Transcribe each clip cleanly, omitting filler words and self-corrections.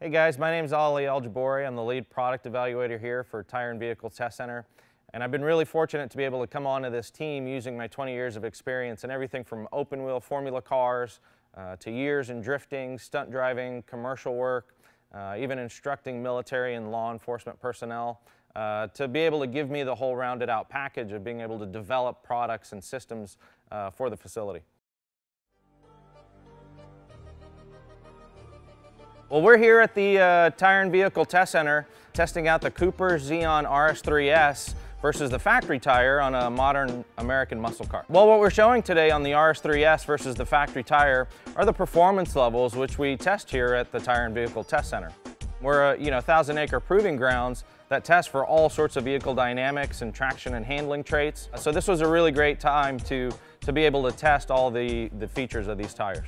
Hey guys, my name is Ali Al-Jabori. I'm the lead product evaluator here for Tire and Vehicle Test Center. And I've been really fortunate to be able to come onto this team using my 20 years of experience in everything from open wheel formula cars to years in drifting, stunt driving, commercial work, even instructing military and law enforcement personnel to be able to give me the whole rounded out package of being able to develop products and systems for the facility. Well, we're here at the Tire and Vehicle Test Center testing out the Cooper Zeon RS3S versus the factory tire on a modern American muscle car. Well, what we're showing today on the RS3S versus the factory tire are the performance levels which we test here at the Tire and Vehicle Test Center. We're a 1,000-acre proving grounds that test for all sorts of vehicle dynamics and traction and handling traits. So this was a really great time to be able to test all the features of these tires.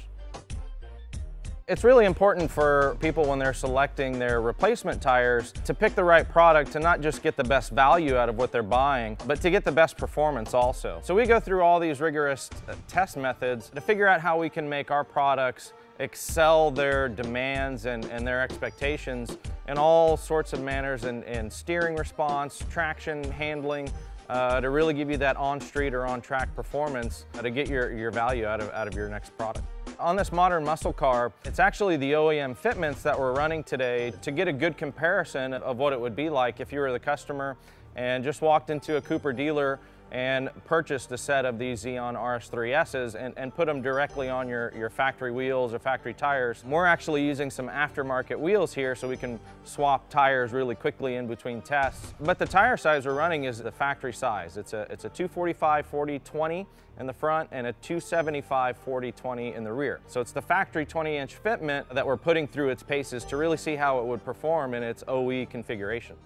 It's really important for people when they're selecting their replacement tires to pick the right product, to not just get the best value out of what they're buying, but to get the best performance also. So we go through all these rigorous test methods to figure out how we can make our products excel their demands and their expectations in all sorts of manners in steering response, traction, handling, to really give you that on-street or on-track performance to get your value out of your next product. On this modern muscle car, it's actually the OEM fitments that we're running today to get a good comparison of what it would be like if you were the customer and just walked into a Cooper dealer and purchased a set of these Zeon RS3Ss and put them directly on your factory wheels or factory tires. We're actually using some aftermarket wheels here so we can swap tires really quickly in between tests. But the tire size we're running is the factory size. It's a 245/40/20 in the front and a 275/40/20 in the rear. So it's the factory 20-inch fitment that we're putting through its paces to really see how it would perform in its OE configuration.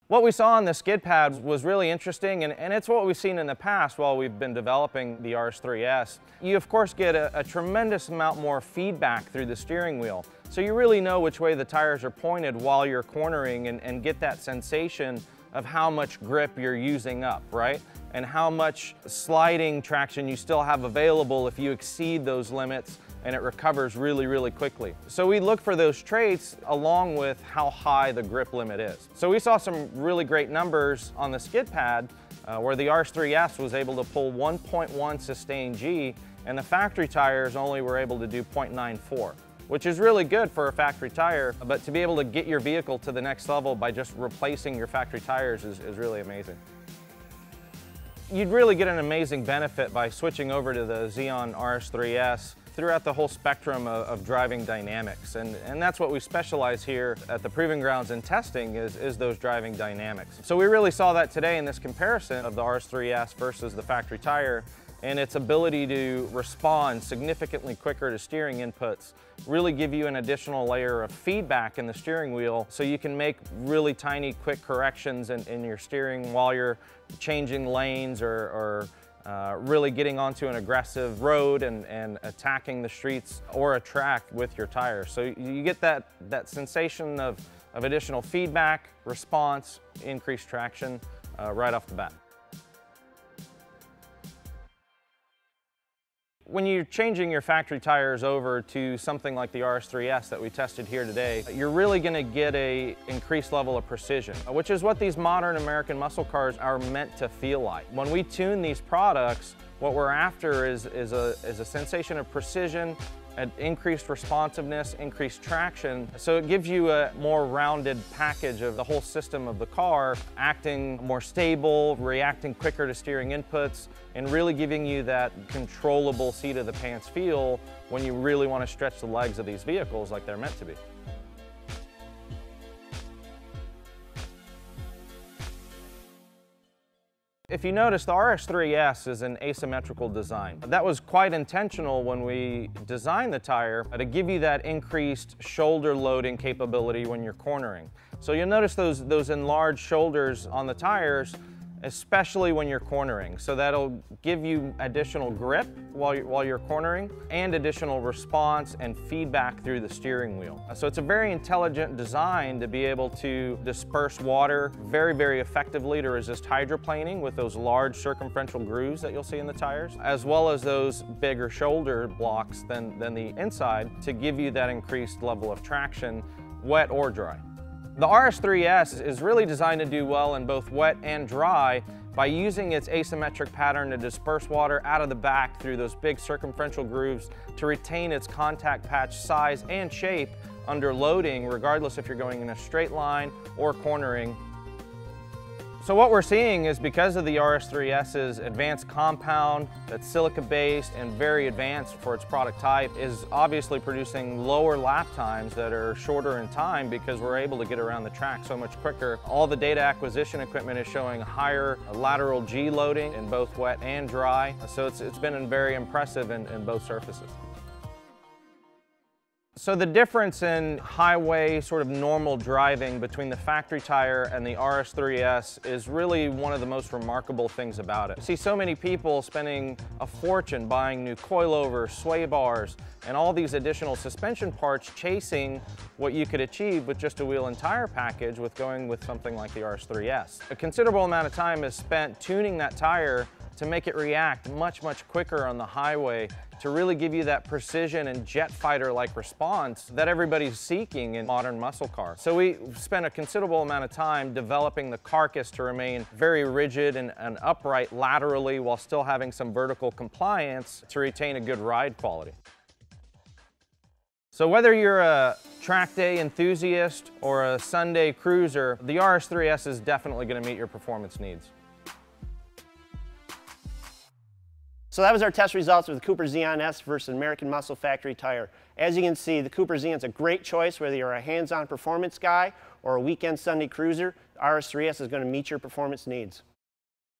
What we saw on the skid pad was really interesting, and it's what we've seen in the past while we've been developing the RS3S. You of course get a tremendous amount more feedback through the steering wheel. So you really know which way the tires are pointed while you're cornering and get that sensation of how much grip you're using up, right? And how much sliding traction you still have available if you exceed those limits and it recovers really, really quickly. So we look for those traits along with how high the grip limit is. So we saw some really great numbers on the skid pad where the RS3S was able to pull 1.1 sustained G and the factory tires only were able to do 0.94, which is really good for a factory tire, but to be able to get your vehicle to the next level by just replacing your factory tires is really amazing. You'd really get an amazing benefit by switching over to the Zeon RS3S throughout the whole spectrum of driving dynamics. And that's what we specialize here at the Proving Grounds in testing is those driving dynamics. So we really saw that today in this comparison of the RS3S versus the factory tire and its ability to respond significantly quicker to steering inputs, really give you an additional layer of feedback in the steering wheel so you can make really tiny quick corrections in your steering while you're changing lanes or really getting onto an aggressive road and attacking the streets or a track with your tires. So you get that sensation of additional feedback, response, increased traction right off the bat. When you're changing your factory tires over to something like the RS3S that we tested here today, you're really going to get an increased level of precision, which is what these modern American muscle cars are meant to feel like. When we tune these products, what we're after is a sensation of precision, an increased responsiveness, increased traction. So it gives you a more rounded package of the whole system of the car, acting more stable, reacting quicker to steering inputs, and really giving you that controllable seat of the pants feel when you really want to stretch the legs of these vehicles like they're meant to be. If you notice, the RS3S is an asymmetrical design. That was quite intentional when we designed the tire to give you that increased shoulder loading capability when you're cornering. So you'll notice those enlarged shoulders on the tires especially when you're cornering. So that'll give you additional grip while you're cornering and additional response and feedback through the steering wheel. So it's a very intelligent design to be able to disperse water very, very effectively to resist hydroplaning with those large circumferential grooves that you'll see in the tires, as well as those bigger shoulder blocks than the inside to give you that increased level of traction, wet or dry. The RS3S is really designed to do well in both wet and dry by using its asymmetric pattern to disperse water out of the back through those big circumferential grooves to retain its contact patch size and shape under loading, regardless if you're going in a straight line or cornering. So what we're seeing is, because of the RS3S's advanced compound that's silica-based and very advanced for its product type, is obviously producing lower lap times that are shorter in time because we're able to get around the track so much quicker. All the data acquisition equipment is showing higher lateral G loading in both wet and dry. So it's been very impressive in both surfaces. So the difference in highway sort of normal driving between the factory tire and the RS3S is really one of the most remarkable things about it. You see so many people spending a fortune buying new coilovers, sway bars, and all these additional suspension parts, chasing what you could achieve with just a wheel and tire package with going with something like the RS3S. A considerable amount of time is spent tuning that tire to make it react much, much quicker on the highway, to really give you that precision and jet fighter-like response that everybody's seeking in modern muscle cars. So we spent a considerable amount of time developing the carcass to remain very rigid and upright laterally while still having some vertical compliance to retain a good ride quality. So whether you're a track day enthusiast or a Sunday cruiser, the RS3S is definitely going to meet your performance needs. So that was our test results with the Cooper Zeon S versus American Muscle Factory Tire. As you can see, the Cooper Zeon's a great choice whether you're a hands-on performance guy or a weekend Sunday cruiser. The RS3S is going to meet your performance needs.